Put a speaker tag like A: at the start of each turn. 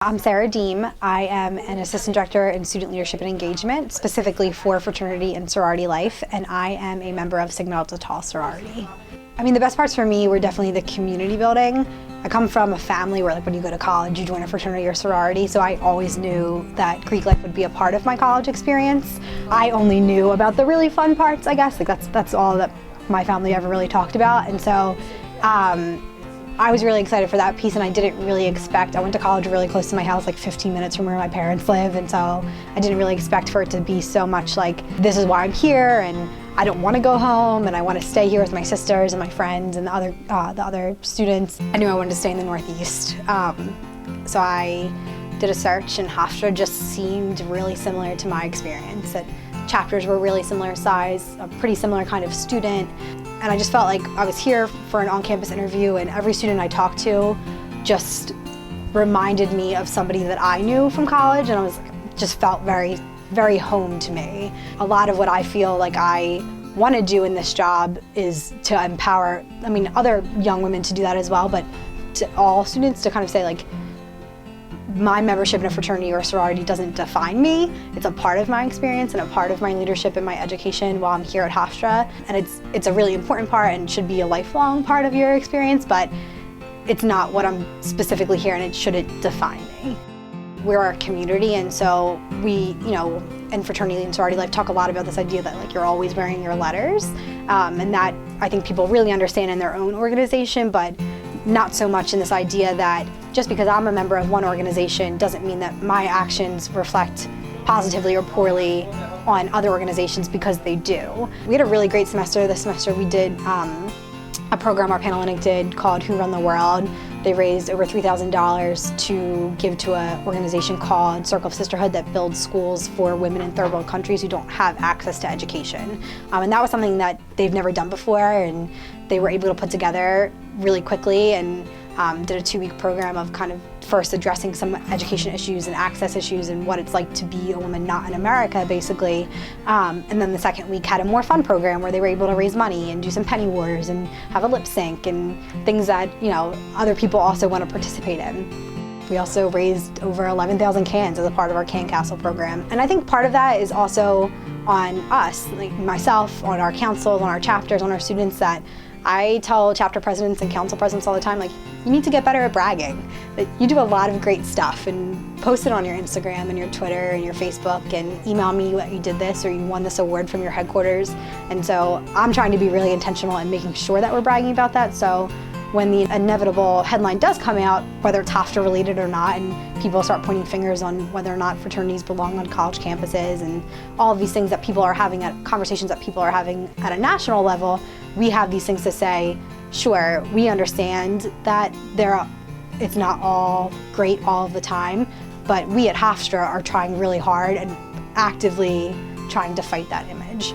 A: I'm Sara Diem. I am an assistant director in student leadership and engagement, specifically for fraternity and sorority life, and I am a member of Sigma Delta Tau sorority. I mean, the best parts for me were definitely the community building. I come from a family where, like, when you go to college, you join a fraternity or sorority, so I always knew that Greek life would be a part of my college experience. I only knew about the really fun parts, I guess. Like, that's all that my family ever really talked about, and so I was really excited for that piece, and I didn't really expect, I went to college really close to my house, like 15 minutes from where my parents live, and so I didn't really expect for it to be so much like, this is why I'm here, and I don't want to go home, and I want to stay here with my sisters and my friends and the other students. I knew I wanted to stay in the Northeast, so I did a search, and Hofstra just seemed really similar to my experience. That chapters were really similar size, a pretty similar kind of student. And I just felt like I was here for an on-campus interview, and every student I talked to just reminded me of somebody that I knew from college, and just felt very, very home to me. A lot of what I feel like I want to do in this job is to empower, I mean, other young women to do that as well, but to all students to kind of say, like, my membership in a fraternity or sorority doesn't define me. It's a part of my experience and a part of my leadership and my education while I'm here at Hofstra. And it's a really important part and should be a lifelong part of your experience, but it's not what I'm specifically here, and it shouldn't define me. We're a community, and so we, in fraternity and sorority life, talk a lot about this idea that, like, you're always wearing your letters, and that I think people really understand in their own organization, but not so much in this idea that just because I'm a member of one organization doesn't mean that my actions reflect positively or poorly on other organizations, because they do. We had a really great semester. This semester we did a program our Panhellenic did called Who Run the World. They raised over $3,000 to give to an organization called Circle of Sisterhood that builds schools for women in third world countries who don't have access to education. And that was something that they've never done before, and they were able to put together really quickly, and did a 2-week program of kind of first addressing some education issues and access issues and what it's like to be a woman not in America, basically. And then the second week had a more fun program where they were able to raise money and do some penny wars and have a lip sync and things that, other people also want to participate in. We also raised over 11,000 cans as a part of our Can Castle program. And I think part of that is also on us, like myself, on our councils, on our chapters, on our students, that I tell chapter presidents and council presidents all the time, like, you need to get better at bragging. That you do a lot of great stuff, and post it on your Instagram and your Twitter and your Facebook, and email me that you did this or you won this award from your headquarters. And so I'm trying to be really intentional in making sure that we're bragging about that. So when the inevitable headline does come out, whether it's Hofstra related or not, and people start pointing fingers on whether or not fraternities belong on college campuses and all of these things that people are having, at conversations that people are having at a national level, we have these things to say, sure, we understand that it's not all great all of the time, but we at Hofstra are trying really hard and actively trying to fight that image.